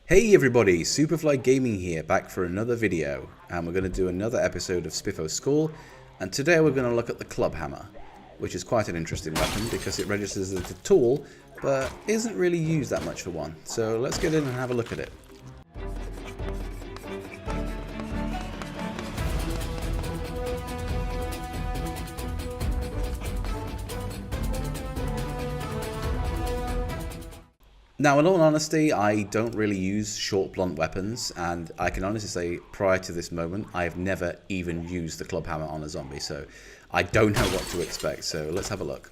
Hey everybody, Superfly Gaming here, back for another video, and we're going to do another episode of Spiffo School, and today we're going to look at the club hammer, which is quite an interesting weapon because it registers as a tool, but isn't really used that much for one. So let's get in and have a look at it. Now, in all honesty, I don't really use short, blunt weapons, and I can honestly say, prior to this moment, I have never even used the club hammer on a zombie, so I don't know what to expect, so let's have a look.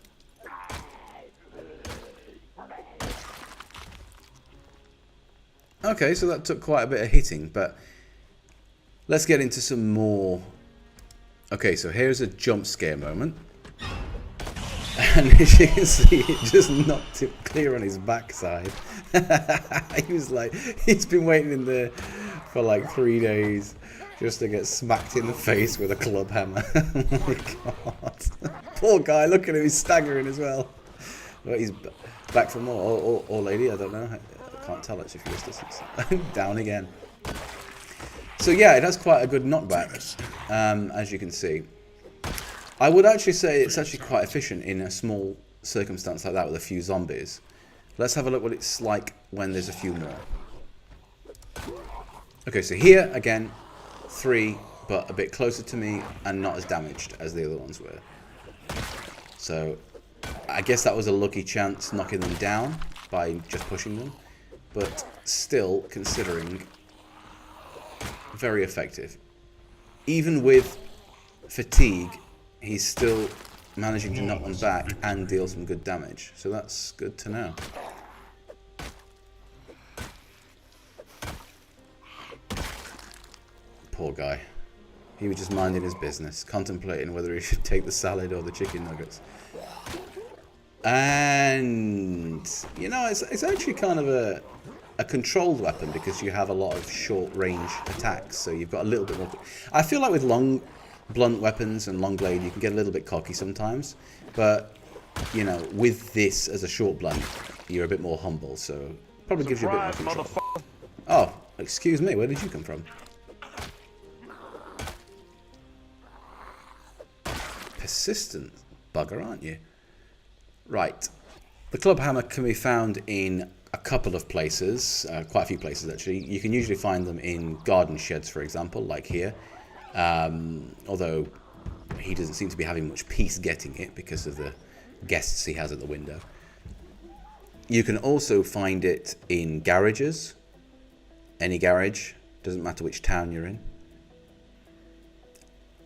Okay, so that took quite a bit of hitting, but let's get into some more. Okay, so here's a jump scare moment. And as you can see, it just knocked him clear on his backside. He was like, he's been waiting in there for like 3 days just to get smacked in the face with a club hammer. Oh my god. Poor guy, look at him, he's staggering as well. But he's back for more. Or lady, I don't know. I can't tell actually from this distance. Down again. So yeah, it has quite a good knockback, as you can see. I would actually say it's actually quite efficient in a small circumstance like that with a few zombies. Let's have a look what it's like when there's a few more. Okay, so here, again, 3, but a bit closer to me and not as damaged as the other ones were. So, I guess that was a lucky chance knocking them down by just pushing them. But still, considering, very effective. Even with fatigue, he's still managing to knock them back and deal some good damage. So that's good to know. Poor guy. He was just minding his business, contemplating whether he should take the salad or the chicken nuggets. And, you know, it's actually kind of a controlled weapon because you have a lot of short range attacks. So you've got a little bit more. I feel like with blunt weapons and long blade, you can get a little bit cocky sometimes, but you know, with this as a short blunt, you're a bit more humble, so probably gives you a bit more control. Oh, excuse me, where did you come from? Persistent bugger, aren't you? Right, the club hammer can be found in a couple of places, quite a few places actually. You can usually find them in garden sheds, for example, like here. Although he doesn't seem to be having much peace getting it because of the guests he has at the window. You can also find it in garages. Any garage, doesn't matter which town you're in.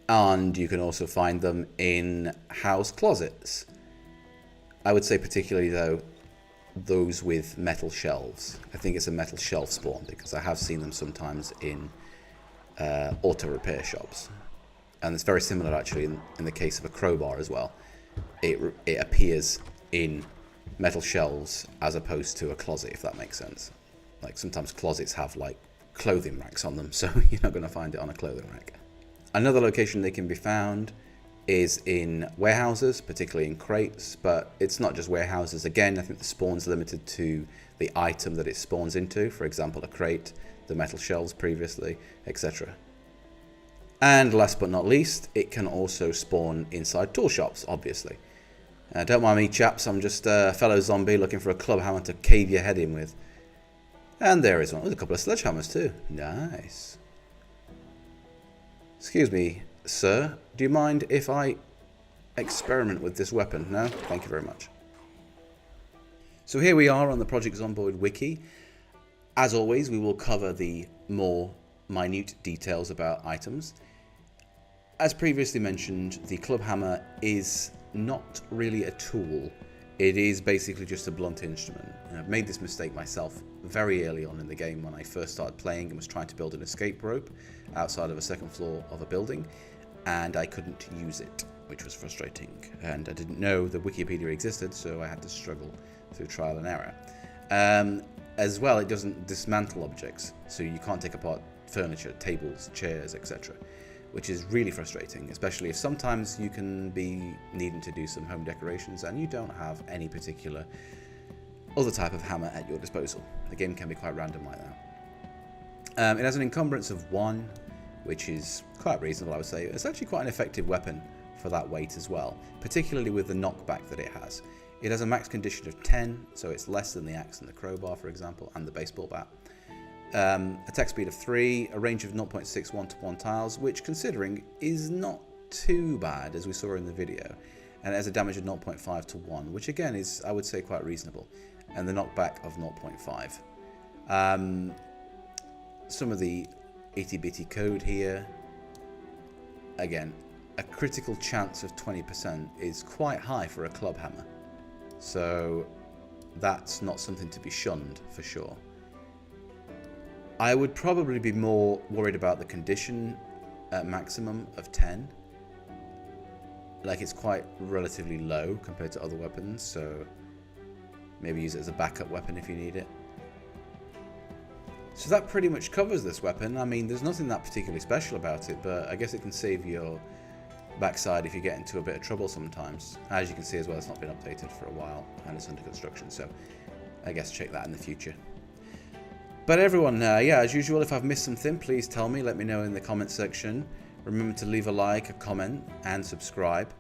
And you can also find them in house closets. I would say particularly though, those with metal shelves. I think it's a metal shelf spawn because I have seen them sometimes in auto repair shops, and it's very similar actually in the case of a crowbar as well. It appears in metal shelves as opposed to a closet, if that makes sense. Like sometimes closets have like clothing racks on them, so you're not going to find it on a clothing rack. Another location they can be found is in warehouses, particularly in crates, but it's not just warehouses. Again, I think the spawn's limited to the item that it spawns into, for example a crate, the metal shelves previously, etc. And last but not least, it can also spawn inside tool shops, obviously. Don't mind me, chaps, I'm just a fellow zombie looking for a club hammer to cave your head in with. And there is one. There's a couple of sledgehammers too. Nice. Excuse me, sir, do you mind if I experiment with this weapon? No? Thank you very much. So here we are on the Project Zomboid wiki. As always, we will cover the more minute details about items. As previously mentioned, the club hammer is not really a tool. It is basically just a blunt instrument. And I've made this mistake myself very early on in the game when I first started playing and was trying to build an escape rope outside of a second floor of a building, and I couldn't use it, which was frustrating. And I didn't know the Wikipedia existed, so I had to struggle through trial and error. As well, it doesn't dismantle objects, so you can't take apart furniture, tables, chairs, etc., which is really frustrating, especially if sometimes you can be needing to do some home decorations and you don't have any particular other type of hammer at your disposal. The game can be quite random like that. It has an encumbrance of 1, which is quite reasonable, I would say. It's actually quite an effective weapon for that weight as well, particularly with the knockback that it has. It has a max condition of 10, so it's less than the axe and the crowbar, for example, and the baseball bat. Attack speed of 3, a range of 0.61 to 1 tiles, which, considering, is not too bad, as we saw in the video. And it has a damage of 0.5 to 1, which again is, I would say, quite reasonable. And the knockback of 0.5. Some of the itty-bitty code here. Again, a critical chance of 20% is quite high for a club hammer. So that's not something to be shunned, for sure. I would probably be more worried about the condition at maximum of 10. Like, it's quite relatively low compared to other weapons, so maybe use it as a backup weapon if you need it. So that pretty much covers this weapon. I mean, there's nothing that particularly special about it, but I guess it can save your backside if you get into a bit of trouble sometimes. As you can see as well, it's not been updated for a while and it's under construction, so I guess check that in the future. But everyone, yeah, as usual, if I've missed something, please tell me. Let me know in the comment section. Remember to leave a like, a comment, and subscribe.